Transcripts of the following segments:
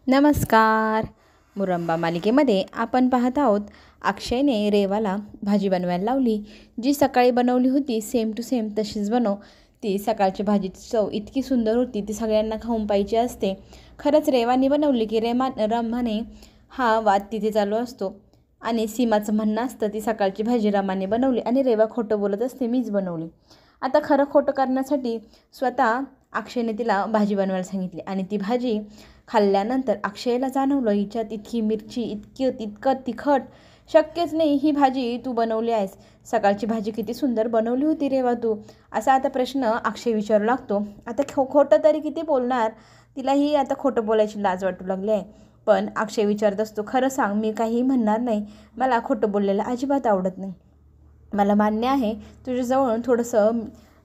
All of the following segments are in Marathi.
नमस्कार. मुरंबा मालिकेमध्ये आपण पाहत आहोत अक्षयने रेवाला भाजी बनवायला लावली. जी सकाळी बनवली होती सेम टू सेम तशीच बनव. ती सकाळची भाजीची चव इतकी सुंदर होती, ती सगळ्यांना खाऊन पाहिजे असते. खरंच रेवाने बनवली की रमाने हा वाद तिथे चालू असतो आणि सीमाचं म्हणणं असतं ती सकाळची भाजी रमाने बनवली आणि रेवा खोटं बोलत असते, मीच बनवली. आता खरं खोटं करण्यासाठी स्वतः अक्षयने तिला भाजी बनवायला सांगितली आणि ती भाजी खाल्ल्यानंतर अक्षयला जाणवलं हिच्यात इतकी मिरची, तितकं तिखट शक्यच नाही. ही भाजी तू बनवली आहेस, सकाळची भाजी किती सुंदर बनवली होती रेवा तू. असा आता प्रश्न अक्षय विचारू लागतो. आता खोटं तरी किती बोलणार, तिलाही आता खोटं बोलायची लाज वाटू लागली आहे. पण अक्षय विचारत असतो, खरं सांग, मी काही म्हणणार नाही, मला खोटं बोललेलं अजिबात आवडत नाही. मला मान्य आहे तुझ्याजवळ थोडंसं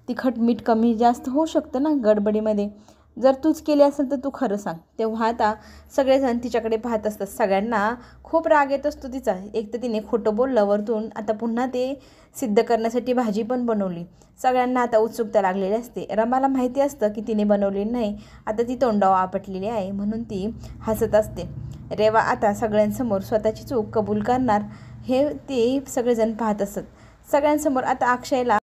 तिखट मीठ कमी जास्त होऊ शकतं ना गडबडीमध्ये. जर तूच केली असेल तर तू खरं सांग. तेव्हा आता सगळेजण तिच्याकडे पाहत असतात. सगळ्यांना खूप राग येत असतो तिचा. एक तर तिने खोटं बोललं वरतून, आता पुन्हा ते सिद्ध करण्यासाठी भाजी पण बनवली. सगळ्यांना आता उत्सुकता लागलेली असते. रमाला माहिती असतं की तिने बनवलेली नाही, आता ती तोंडावर आपटलेली आहे म्हणून ती हसत असते. रेवा आता सगळ्यांसमोर स्वतःची चूक कबूल करणार हे ते सगळेजण पाहत असतात. सगळ्यांसमोर आता अक्षयला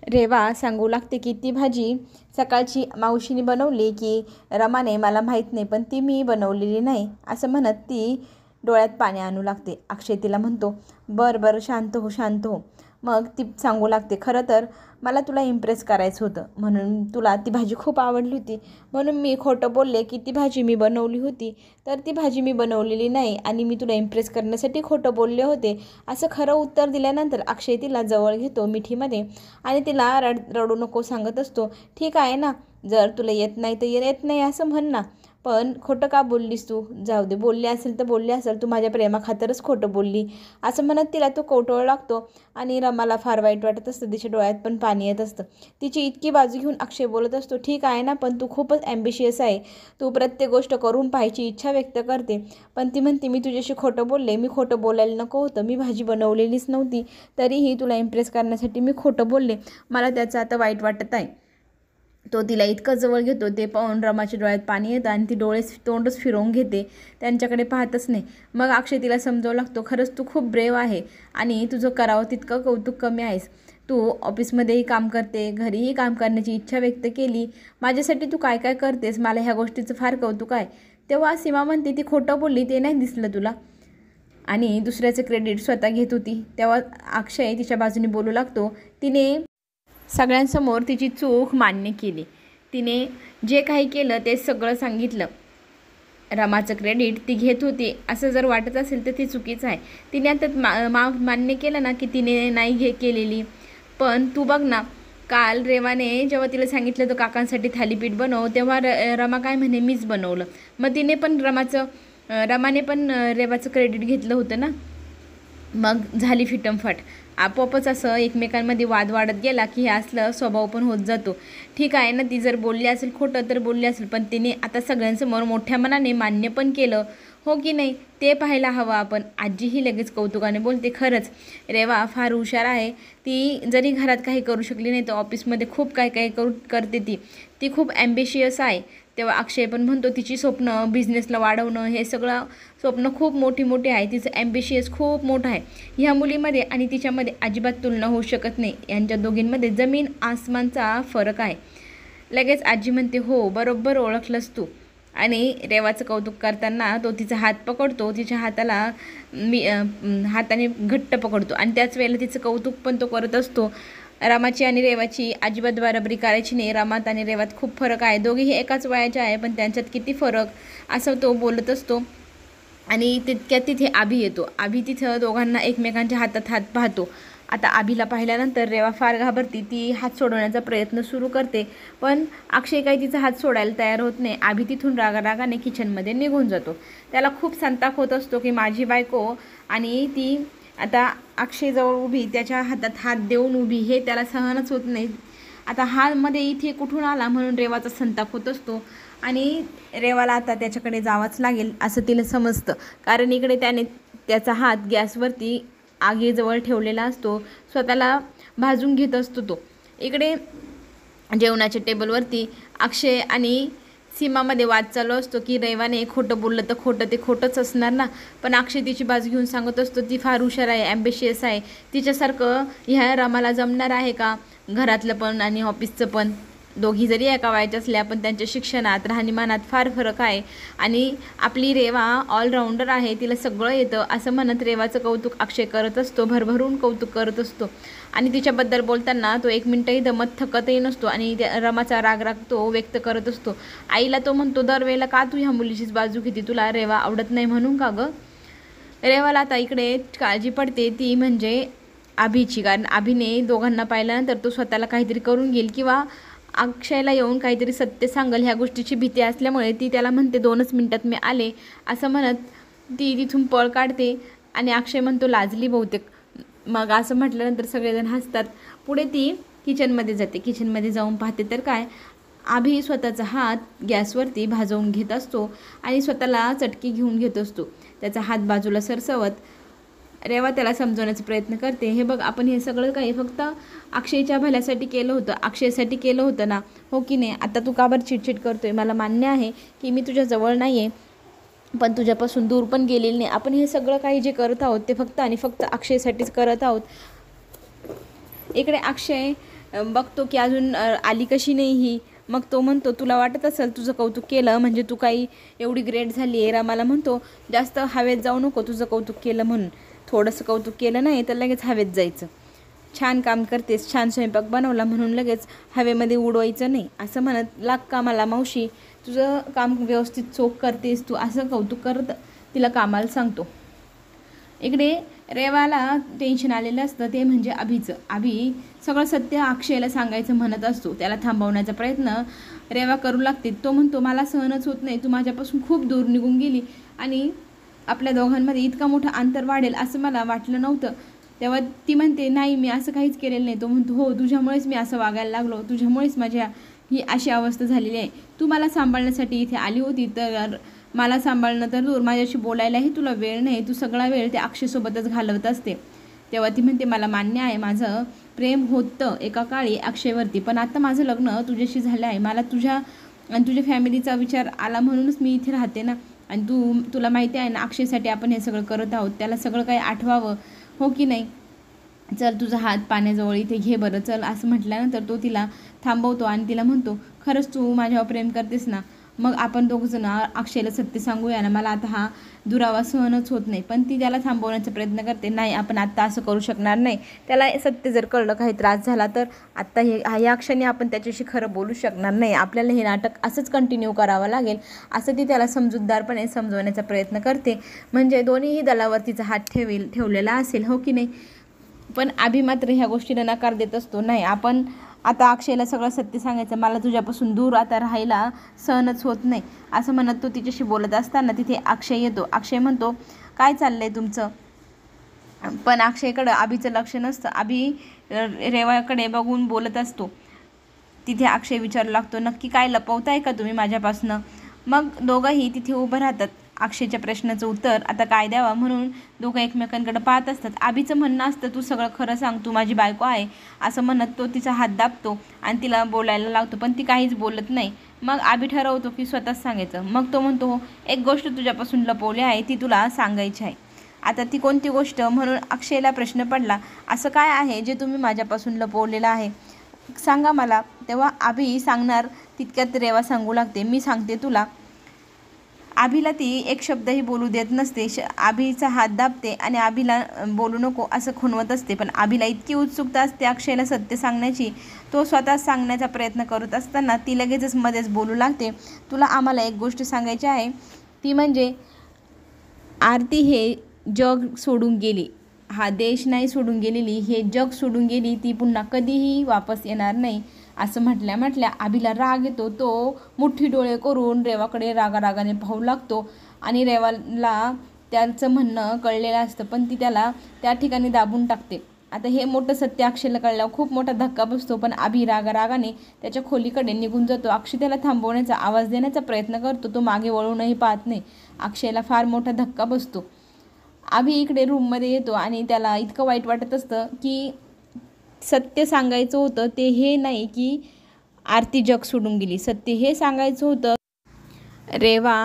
रेवा सांगू लागते की ती भाजी सकाळची मावशीने बनवली की रमाने, मला माहीत नाही, पण ती मी बनवलेली नाही असं म्हणत ती डोळ्यात पाणी आणू लागते. अक्षय तिला म्हणतो, बरं शांत हो शांत हो. मग ती सांगू लागते, खरं तर मला तुला इम्प्रेस करायचं होतं म्हणून तुला ती भाजी खूप आवडली होती म्हणून मी खोटं बोलले की ती भाजी मी बनवली होती, तर ती भाजी मी बनवलेली नाही आणि मी तुला इम्प्रेस करण्यासाठी खोटं बोलले होते असं खरं उत्तर दिल्यानंतर अक्षय तिला जवळ घेतो मिठीमध्ये आणि तिला रडू नको सांगत असतो. ठीक आहे ना, जर तुला येत नाही तर येत नाही असं म्हण ना, पण खोटं का बोललीस तू? जाऊ दे, बोलली असेल तर बोलली असेल, तू माझ्या प्रेमाखातरच खोटं बोलली असं म्हणत तिला तो कवटळ लागतो आणि रमाला फार वाईट वाटत असतं. तिच्या डोळ्यात पण पाणी येत असतं. तिची इतकी बाजू घेऊन अक्षय बोलत असतो, ठीक आहे ना, पण तू खूपच ॲम्बिशियस आहे, तू प्रत्येक गोष्ट करून पाहायची इच्छा व्यक्त करते. पण ती म्हणते, मी तुझ्याशी खोटं बोलले, मी खोटं बोलायला नको होतं, मी भाजी बनवलेलीच नव्हती, तरीही तुला इम्प्रेस करण्यासाठी मी खोटं बोलले, मला त्याचं आता वाईट वाटत आहे. तो तिला इतकं जवळ घेतो ते पाहून रमाच्या डोळ्यात पाणी येतं आणि ती तोंडच फिरवून घेते, त्यांच्याकडे पाहतच नाही. मग अक्षय तिला समजावू लागतो, खरंच तू खूप ब्रेव आहे आणि तुझं करावं तितकं कौतुक कमी आहेस. तू ऑफिसमध्येही काम करते, घरीही काम करण्याची इच्छा व्यक्त केली, माझ्यासाठी तू काय काय करतेस, मला ह्या गोष्टीचं फार कौतुक आहे. तेव्हा सीमा म्हणते, ती खोटं बोलली ते नाही दिसलं तुला आणि दुसऱ्याचं क्रेडिट स्वतः घेत होती. तेव्हा अक्षय तिच्या बाजूने बोलू लागतो, तिने सगळ्यांसमोर तिची चूक मान्य केली, तिने जे काही केलं ते सगळं सांगितलं, रमाचं क्रेडिट ती घेत होती असं जर वाटत असेल तर ते चुकीचं आहे. तिने आता मान्य केलं ना की तिने नाही केलेली. पण तू बघ ना, काल रेवाने जेव्हा तिला सांगितलं तर काकांसाठी थालीपीठ बनव, तेव्हा रमा काय म्हणे, मीच बनवलं. मग तिने पण रमाने पण रेवाचं क्रेडिट घेतलं होतं ना. मग झाली फिटमफाट. आपोआपच असं एकमेकांमध्ये वाद वाढत गेला की हे असलं स्वभाव पण होत जातो. ठीक आहे ना, ती जर बोलली असेल खोटं तर बोलली असेल, पण तिने आता सगळ्यांसमोर मोठ्या मनाने मान्य पण केलं, हो की नाही, ते पाहायला हवं आपण. आजीही लगेच कौतुकाने बोलते, खरंच रेवा फार हुशार आहे, ती जरी घरात काही करू शकली नाही तर ऑफिसमध्ये खूप काय काय करते ती खूप ॲम्बिशियस आहे. तेव्हा अक्षय पण म्हणतो, तिची स्वप्न बिझनेसला वाढवणं हे सगळं स्वप्न खूप मोठी आहे, तिचं ॲम्बिशियस खूप मोठं आहे. ह्या मुलीमध्ये आणि तिच्यामध्ये अजिबात तुलना होऊ शकत नाही, यांच्या दोघींमध्ये जमीन आसमानचा फरक आहे. लगेच आजी म्हणते, हो बरोबर ओळखलंस तू. आणि रेवाचं कौतुक करताना तो तिचा हात पकडतो, तिच्या हाताला हाताने घट्ट पकडतो आणि त्याच वेळेला तिचं कौतुक पण तो करत असतो. रमाची आणि रेवाची अजिबात बरोबरी करायची नाही, रमात आणि रेवात खूप फरक आहे, दोघेही एकाच वयाचे आहे पण त्यांच्यात किती फरक असं तो बोलत असतो. आणि तितक्यात तिथे आभी येतो. आभी तिथं दोघांना एकमेकांच्या हातात हात पाहतो. आता आभीला पाहिल्यानंतर रेवा फार घाबरती, ती हात सोडवण्याचा प्रयत्न सुरू करते, पण अक्षय काही तिचा हात सोडायला तयार होत नाही. आभी तिथून रागाने किचनमध्ये निघून जातो. त्याला खूप संताप होत असतो की माझी बायको आणि ती आता अक्षयजवळ उभी, त्याच्या हातात हात देऊन उभी, हे त्याला सहनच होत नाही. आता हा मध्ये इथे कुठून आला म्हणून रेवाचा संताप होत असतो आणि रेवाला आता त्याच्याकडे जावंच लागेल असं तिला समजतं, कारण इकडे त्याने त्याचा हात गॅसवरती आगीजवळ ठेवलेला असतो, स्वतःला भाजून घेत असतो तो. इकडे जेवणाच्या टेबलवरती अक्षय आणि सीमामध्ये वाद चालू असतो की रेवाने खोटं बोललं तर खोटं ते खोटंच असणार ना, पण अक्षय तिची बाजू घेऊन सांगत असतो ती फार हुशार आहे, ॲम्बिशियस आहे, तिच्यासारखं ह्या रमाला जमणार आहे का, घरातलं पण आणि ऑफिसचं पण. दोघी जरी एका वयाच्या असल्या पण त्यांच्या शिक्षणात राहणीमानात फार फरक आहे आणि आपली रेवा ऑलराऊंडर आहे, तिला सगळं येतं असं म्हणत रेवाचं कौतुक अक्षय करत असतो, भरभरून कौतुक करत असतो. आणि तिच्याबद्दल बोलताना तो एक मिनटंही दमत थकतही नसतो आणि त्या रमाचा राग तो व्यक्त करत असतो. आईला तो म्हणतो, दरवेळेला का तू ह्या मुलीचीच बाजू घेते, तुला रेवा आवडत नाही म्हणून का गं. रेवाला आता इकडे काळजी पडते ती म्हणजे अभिची, कारण अभिने दोघांना पाहिल्यानंतर तो स्वतःला काहीतरी करून घेईल किंवा अक्षयला येऊन काहीतरी सत्य सांगेल ह्या गोष्टीची भीती असल्यामुळे ती त्याला म्हणते 2च मिनिटात मी आले असं म्हणत ती तिथून पळ काढते आणि अक्षय म्हणतो लाजली बहुतेक. मग असं म्हटल्यानंतर सगळेजण हसतात. पुढे ती किचनमध्ये जाते. किचनमध्ये जाऊन पाहते तर काय, अभि स्वतःचा हात गॅसवरती भाजवून घेत असतो आणि स्वतःला चटकी घेऊन घेत असतो, त्याचा हात बाजूला सरसवत. रेवा त्याला समजवण्याचा प्रयत्न करते, हे बघ आपण हे सगळं काही फक्त अक्षयच्या भल्यासाठी केलं होतं, अक्षयसाठी केलं होतं ना, हो की नाही. आता तू का बरं चिडचिड करतोय, मला मान्य आहे की मी तुझ्या जवळ नाही आहे पण तुझ्यापासून दूर पण गेलेली नाही. आपण हे सगळं काही जे करत आहोत ते फक्त आणि फक्त अक्षयसाठीच करत आहोत. इकडे अक्षय बघतो की अजून आली कशी नाही ही. मग तो म्हणतो तुला वाटत असेल तुझं कौतुक केलं म्हणजे तू काही एवढी ग्रेट झाली आहे. रामाला म्हणतो जास्त हवेत जाऊ नको तुझं कौतुक केलं म्हणून, थोडंसं कौतुक केलं नाही तर लगेच हवेत जायचं. छान काम करतेस, छान स्वयंपाक बनवला म्हणून लगेच हवेमध्ये उडवायचं नाही. असं म्हणत लाग कामाला मावशी, तुझं काम व्यवस्थित चोख करतेस तू, असं कौतुक करत तिला कामाला सांगतो. इकडे रेवाला टेन्शन आलेलं असतं ते म्हणजे अभिचं. अभि सगळं सत्य अक्षयला सांगायचं म्हणत असतो, त्याला थांबवण्याचा प्रयत्न रेवा करू लागते. तो म्हणतो मला सहनच होत नाही, तू माझ्यापासून खूप दूर निघून गेली आणि आपल्या दोघांमध्ये इतका मोठा अंतर वाढेल असं मला वाटलं नव्हतं. तेव्हा ती म्हणते नाही मी असं काहीच केलेलं नाही. तो म्हणतो हो तुझ्यामुळेच मी असं वागायला लागलो, तुझ्यामुळेच माझ्या ही अशी अवस्था झालेली आहे. तू मला सांभाळण्यासाठी इथे आली होती तर मला सांभाळणं तर दूर, माझ्याशी बोलायलाही तुला वेळ नाही, तू सगळा वेळ त्या अक्षयसोबतच घालवत असते. तेव्हा ती म्हणते मला मान्य आहे माझं प्रेम होतं एका काळी अक्षयवरती, पण आता माझं लग्न तुझ्याशी झालं आहे, मला तुझ्या आणि तुझ्या फॅमिलीचा विचार आला म्हणूनच मी इथे राहते ना. आणि तुला माहिती आहे ना अक्षयसाठी आपण हे सगळं करत आहोत, त्याला सगळं काही आठवावं, हो की नाही. चल तुझा हात पाण्याजवळ इथे घे बरं चल. असं म्हटल्यानंतर तो तिला थांबवतो आणि तिला म्हणतो खरंच तू माझ्यावर प्रेम करतेस ना, मग आपण दोघंजण अक्षयला सत्य सांगूया ना, मला आता हा दुरावा सहनच होत नाही. पण ती त्याला थांबवण्याचा प्रयत्न करते, नाही आपण आत्ता असं करू शकणार नाही, त्याला सत्य जर कळलं काही त्रास झाला तर आत्ता ह्या क्षणी आपण त्याच्याशी खरं बोलू शकणार नाही, आपल्याला हे नाटक असंच कंटिन्यू करावं लागेल असं ती त्याला समजूतदारपणे समजवण्याचा प्रयत्न करते. म्हणजे दोन्हीही दलावर तिचा हात ठेवलेला असेल, हो की नाही. पण अभि मात्र ह्या गोष्टीला नकार देत असतो, नाही आपण आता अक्षयला सगळं सत्य सांगायचं, मला तुझ्यापासून दूर आता राहायला सहनच होत नाही असं म्हणत तो तिच्याशी बोलत असताना तिथे अक्षय येतो. अक्षय म्हणतो काय चाललंय तुमचं, पण अक्षयकडं अभिचं लक्ष नसतं. अभि रेवाकडे बघून बोलत असतो. तिथे अक्षय विचारू लागतो नक्की काय लपवताय का तुम्ही माझ्यापासनं. मग दोघंही तिथे उभं राहतात. अक्षयच्या प्रश्नाचं उत्तर आता काय द्यावं म्हणून दोघं एकमेकांकडे पाहत असतात. अभिचं म्हणणं असतं तू सगळं खरं सांग, तू माझी बायको आहे असं म्हणत तो तिचा हात दाबतो आणि तिला बोलायला लावतो, पण ती काहीच बोलत नाही. मग अभि ठरवतो की स्वतःच सांगायचं. मग तो म्हणतो हो एक गोष्ट तुझ्यापासून लपवली आहे ती तुला सांगायची आहे. आता ती कोणती गोष्ट म्हणून अक्षयला प्रश्न पडला. असं काय आहे जे तुम्ही माझ्यापासून लपवलेलं आहे सांगा मला. तेव्हा अभि सांगणार तितक्यात रेवा सांगू लागते मी सांगते तुला. अभिला ती एक शब्दही बोलू देत नसते. अभिचा हात दाबते आणि अभिला बोलू नको असं खुणवत असते. पण अभिला इतकी उत्सुकता असते अक्षयला सत्य सांगण्याची, तो स्वतः सांगण्याचा प्रयत्न करत असताना ती लगेचच मध्येच बोलू लागते. तुला आम्हाला एक गोष्ट सांगायची आहे, ती म्हणजे आरती हे जग सोडून गेली, हा देश नाही सोडून गेलेली, हे जग सोडून गेली, ती पुन्हा कधीही वापस येणार नाही असं म्हटल्या अभिला राग येतो. तो मुठ्ठी डोळे करून रेवाकडे रागाने पाहू लागतो आणि रेवाला त्याचं म्हणणं कळलेलं असतं पण ती त्याला त्या ठिकाणी दाबून टाकते. आता हे मोठं सत्य अक्षयला कळल्यावर खूप मोठा धक्का बसतो, पण अभि रागाने त्याच्या खोलीकडे निघून जातो. अक्षय त्याला थांबवण्याचा आवाज देण्याचा प्रयत्न करतो, तो मागे वळूनही पाहत नाही. अक्षयला फार मोठा धक्का बसतो. अभि इकडे रूममध्ये येतो आणि त्याला इतकं वाईट वाटत असतं की सत्य सांगायचं होतं ते हे नाही की आरती जग सोडून गेली, सत्य हे सांगायचं होतं रेवा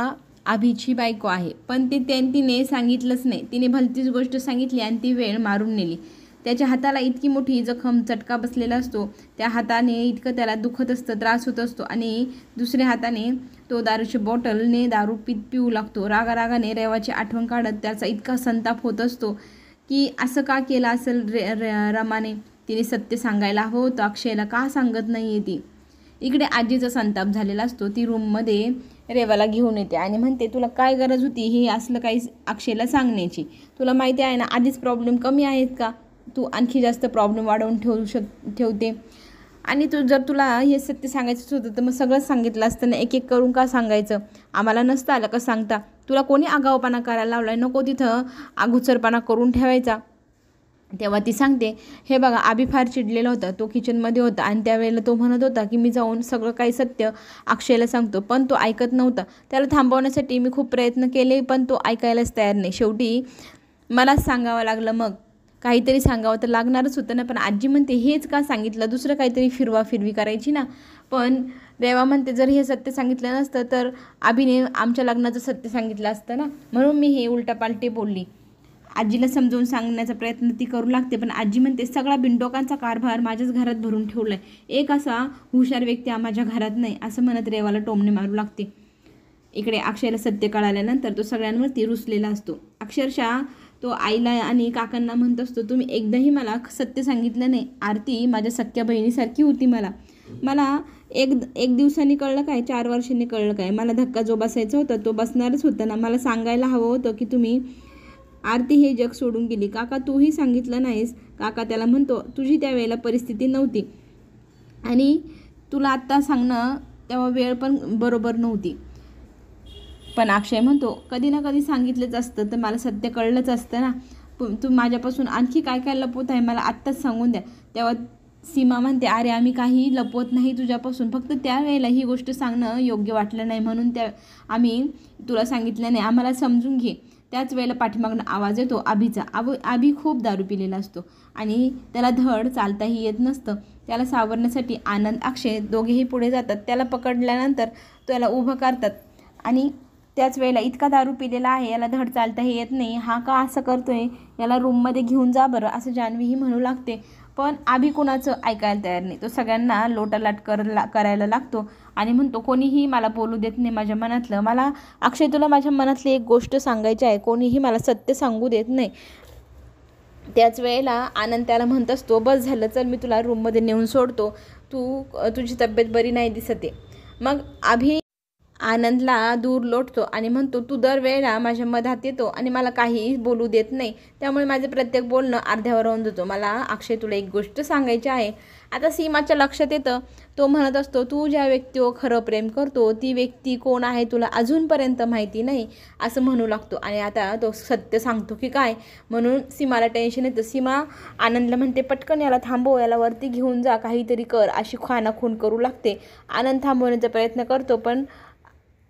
अभिची बायको आहे, पण तिने सांगितलंच नाही. तिने भलतीच गोष्ट सांगितली आणि ती वेळ मारून नेली. त्याच्या हाताला इतकी मोठी जखम, चटका बसलेला असतो. त्या हाताने इतकं त्याला दुखत असतं, त्रास होत असतो आणि दुसऱ्या हाताने तो दारूची बॉटलने दारू पिऊ लागतो. रागारागाने रेवाची आठवण काढत त्याचा इतका संताप होत असतो की असं का केलं असेल रमाने. तिने सत्य सांगायला हवं होतं. अक्षयला का सांगत नाही आहे ती. इकडे आजीचा संताप झालेला असतो. ती रूममध्ये रेवाला घेऊन येते आणि म्हणते, तुला काय गरज होती हे असलं काही अक्षयला सांगण्याची. तुला माहिती आहे ना आधीच प्रॉब्लेम कमी आहेत का, तू आणखी जास्त प्रॉब्लेम वाढवून ठेवते. आणि जर तुला हे सत्य सांगायचं होतं तर मग सगळंच सांगितलं असतं ना. एक एक करून का सांगायचं. आम्हाला नसतं आलं का सांगता. तुला कोणी आगाऊपणा करायला लावला आहे. नको तिथं अगोचरपणा करून ठेवायचा. तेव्हा ती सांगते, हे बघा अभि फार चिडलेला होता. तो किचनमध्ये होता आणि त्यावेळेला तो म्हणत होता की मी जाऊन सगळं काही सत्य अक्षयला सांगतो, पण तो ऐकत नव्हता. त्याला थांबवण्यासाठी मी खूप प्रयत्न केले, पण तो ऐकायलाच तयार नाही. शेवटी मलाच सांगावं लागलं. मग काहीतरी सांगावं तर लागणारच होतं ना. पण आजी म्हणते, हेच का सांगितलं, दुसरं काहीतरी फिरवाफिरवी करायची ना. पण रेवा म्हणते, जर हे सत्य सांगितलं नसतं तर अभिने आमच्या लग्नाचं सत्य सांगितलं असतं ना, म्हणून मी हे उलटापालटे बोलली. आजीला समजावून सांगण्याचा प्रयत्न ती करू लागते, पण आजी म्हणते, सगळा बिनडोकांचा कारभार माझ्याच घरात भरून ठेवलाय. एक असा हुशार व्यक्ती माझ्या घरात नाही, असं म्हणत रेवाला टोमणे मारू लागते. इकडे अक्षयला सत्य कळाल्यानंतर तो सगळ्यांवरती रुसलेला असतो. अक्षरशः तो आईला आणि काकांना म्हणत असतो, तुम्ही एकदाही मला सत्य सांगितलं नाही. आरती माझ्या सख्या बहिणीसारखी होती. मला एक दिवसांनी कळलं काय, 4 वर्षांनी कळलं काय. मला धक्का जो बसायचा होता तो बसणारच होता ना. मला सांगायला हवं होतं की तुम्ही आरती हे जग सोडून गेली. काका तूही सांगितलं नाहीस. काका त्याला म्हणतो, तुझी त्यावेळेला परिस्थिती नव्हती आणि तुला आत्ता सांगणं तेव्हा वेळ पण बरोबर नव्हती. पण अक्षय म्हणतो, कधी ना कधी सांगितलंच असतं तर मला सत्य कळलंच असतं ना. तू माझ्यापासून आणखी काय काय लपवत आहे मला आत्ताच सांगून द्या. तेव्हा सीमा म्हणते, अरे आम्ही काही लपवत नाही तुझ्यापासून, फक्त त्यावेळेला ही गोष्ट सांगणं योग्य वाटलं नाही म्हणून आम्ही तुला सांगितलं नाही. आम्हाला समजून घे. त्याच वेळेला पाठीमागून आवाज येतो अभिचा. अभि खूप दारू पिलेला असतो आणि त्याला धड चालताही येत नसतं. त्याला सावरण्यासाठी आनंद, अक्षय दोघेही पुढे जातात. त्याला पकडल्यानंतर त्याला उभं करतात आणि त्याच वेळेला इतका दारू पिलेला आहे, याला धड चालताही येत नाही, हा का असं करतोय, याला रूममध्ये घेऊन जा बरं, असं जान्हवीही म्हणू लागते. पण अभि कुणाचं ऐकायला तयार नाही. तो सगळ्यांना लोटालाट करायला लागतो आणि म्हणतो, कोणीही मला बोलू देत नाही माझ्या मनातलं. मला अक्षय तुला माझ्या मनातली एक गोष्ट सांगायची आहे, कोणीही मला सत्य सांगू देत नाही. त्याच वेळेला आनंद त्याला म्हणत असतो, बस झालं, चल मी तुला रूममध्ये नेऊन सोडतो, तुझी तब्येत बरी नाही दिसते. मग अभि आनंदला दूर लोटतो आणि म्हणतो, तू दरवेळेला माझ्या मधात येतो आणि मला काहीही बोलू देत नाही, त्यामुळे माझे प्रत्येक बोलणं अर्ध्यावर राहून जातो. मला अक्षय तुला एक गोष्ट सांगायची आहे. आता सीमाच्या लक्षात येतं. तो म्हणत असतो, तू ज्या व्यक्तीवर खरं प्रेम करतो ती व्यक्ती कोण आहे तुला अजूनपर्यंत माहिती नाही, असं म्हणू लागतो. आणि आता तो सत्य सांगतो की काय, म्हणून सीमाला टेन्शन येतं. सीमा आनंदला म्हणते, पटकन याला थांबव, याला वरती घेऊन जा, काहीतरी कर, अशी खानाखून करू लागते. आनंद थांबवण्याचा प्रयत्न करतो, पण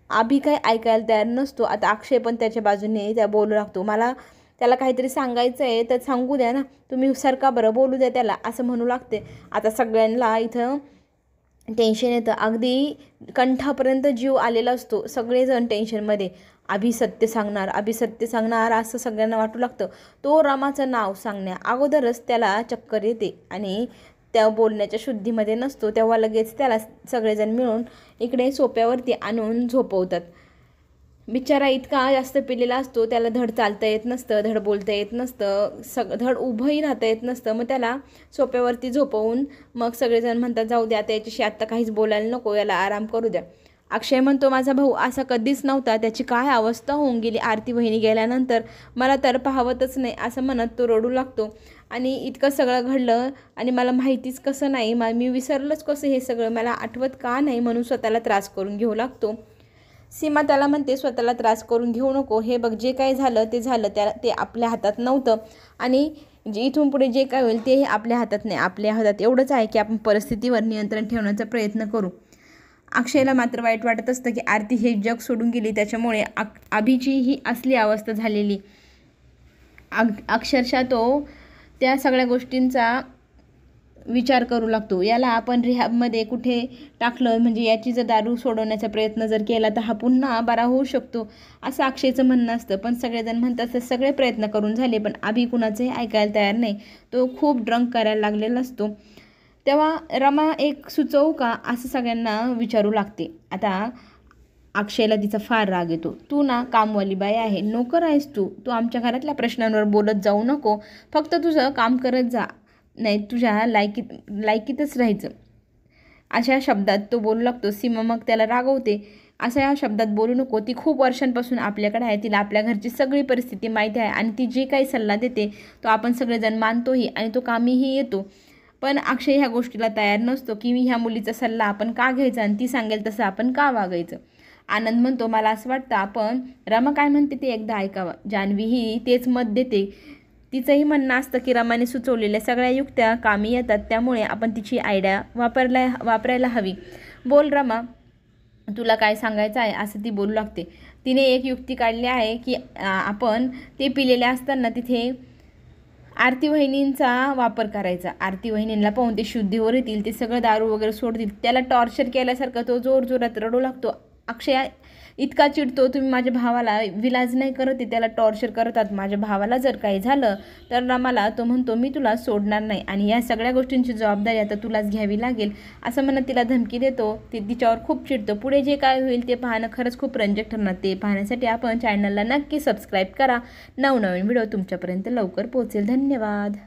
अभि काय ऐकायला तयार नसतो. आता अक्षय पण त्याच्या बाजूने त्या बोलू लागतो, मला त्याला काहीतरी सांगायचं आहे तर सांगू द्या ना, तुम्ही सारखा बरं बोलू द्या त्याला, असं म्हणू लागते. आता सगळ्यांना इथं टेन्शन येतं. अगदी कंठापर्यंत जीव आलेला असतो. सगळेजण टेन्शनमध्ये. अभि सत्य सांगणार असं सगळ्यांना वाटू लागतं. तो रमाचं नाव सांगण्या अगोदरच त्याला चक्कर येते आणि त्या बोलण्याच्या शुद्धीमध्ये नसतो. तेव्हा लगेच त्याला सगळेजण मिळून इकडे सोप्यावरती आणून झोपवतात. बिचारा इतका जास्त पिलेला असतो, त्याला धड चालता येत नसतं, धड बोलता येत नसतं, धड उभंही राहता येत नसतं. मग त्याला सोप्यावरती झोपवून मग सगळेजण म्हणतात, जाऊ द्या आता याच्याशी आत्ता काहीच बोलायला नको, याला आराम करू द्या. अक्षय म्हणतो, माझा भाऊ असा कधीच नव्हता, त्याची काय अवस्था होऊन गेली आरती वहिनी गेल्यानंतर, मला तर पाहवतच नाही, असं म्हणत तो रडू लागतो. आणि इतकं सगळं घडलं आणि मला माहितीच कसं नाही, मी विसरलंच कसं हे सगळं, मला आठवत का नाही, म्हणून स्वतःला त्रास करून घेऊ लागतो. सीमा त्याला म्हणते, स्वतःला त्रास करून घेऊ नको, हे बघ जे काय झालं ते झालं, ते आपल्या हातात नव्हतं आणि इथून पुढे जे काय होईल ते आपल्या हातात नाही. आपल्या हातात एवढंच आहे की आपण परिस्थितीवर नियंत्रण ठेवण्याचा प्रयत्न करू. अक्षयला मात्र वाईट वाटत असतं की आरती हे जग सोडून गेली, त्याच्यामुळे अभिची ही असली अवस्था झालेली. अक्षरशः तो त्या सगळ्या गोष्टींचा विचार करू लागतो, याला आपण रिहॅबमध्ये कुठे टाकलं म्हणजे याची जर दारू सोडवण्याचा प्रयत्न जर केला तर हा पुन्हा बरा होऊ शकतो, असं अक्षयचं म्हणणं असतं. पण सगळेजण म्हणतात तर सगळे प्रयत्न करून झाले पण अभि कुणाचंही ऐकायला तयार नाही. तो खूप ड्रंक करायला लागलेला असतो. तेव्हा रमा एक सुचवू का असं सगळ्यांना विचारू लागते. आता अक्षयला तिचा फार राग येतो. तू ना कामवाली बाई आहे, नोकर आहेस तू आमच्या घरातल्या प्रश्नांवर बोलत जाऊ नको, फक्त तुझं काम करत जा, नाही तुझ्या लायकीतच राहायचं, अशा शब्दात तो बोलू लागतो. सीमा मग त्याला रागवते, अशा शब्दात बोलू नको, ती खूप वर्षांपासून आपल्याकडे आहे, तिला आपल्या घरची सगळी परिस्थिती माहिती आहे आणि ती जे काही सल्ला देते तो आपण सगळेजण मानतोही आणि तो कामीही येतो. पण अक्षय ह्या गोष्टीला तयार नसतो की ह्या मुलीचा सल्ला आपण का घ्यायचा आणि ती सांगेल तसं आपण का वागायचं. आनंद म्हणतो, मला असं वाटतं आपण रमा काय म्हणते ते एकदा ऐकावं. जान्हवीही तेच मत देते. तिचंही म्हणणं असतं की रमाने सुचवलेल्या सगळ्या युक्त्या कामी येतात, त्यामुळे आपण तिची आयडिया वापरायला हवी. बोल रमा, तुला काय सांगायचं आहे, असं ती बोलू लागते. तिने एक युक्ती काढली आहे की आपण ते पिलेले असताना तिथे आरती वहिनींचा वापर करायचा. आरती वहिनींना पाहून ते शुद्धीवर येतील, ते सगळं दारू वगैरे सोडतील. त्याला टॉर्चर केल्यासारखं तो जोरात रडू लागतो. अक्षय इतका चिडतो, तुम्ही माझ्या भावाला विलाज नाही करत, त्याला टॉर्चर करतात, माझ्या भावाला जर काही झालं तर रमाला तो म्हणतो मी तुला सोडणार नाही आणि या सगळ्या गोष्टींची जबाबदारी आता तुलाच घ्यावी लागेल, असं म्हणत तिला धमकी देतो. ते तिच्यावर खूप चिडतो. पुढे जे काय होईल ते पाहणं खरंच खूप रंजक ठरणार. ते पाहण्यासाठी आपण चॅनलला नक्की सबस्क्राईब करा. नवनवीन व्हिडिओ तुमच्यापर्यंत लवकर पोहोचेल. धन्यवाद.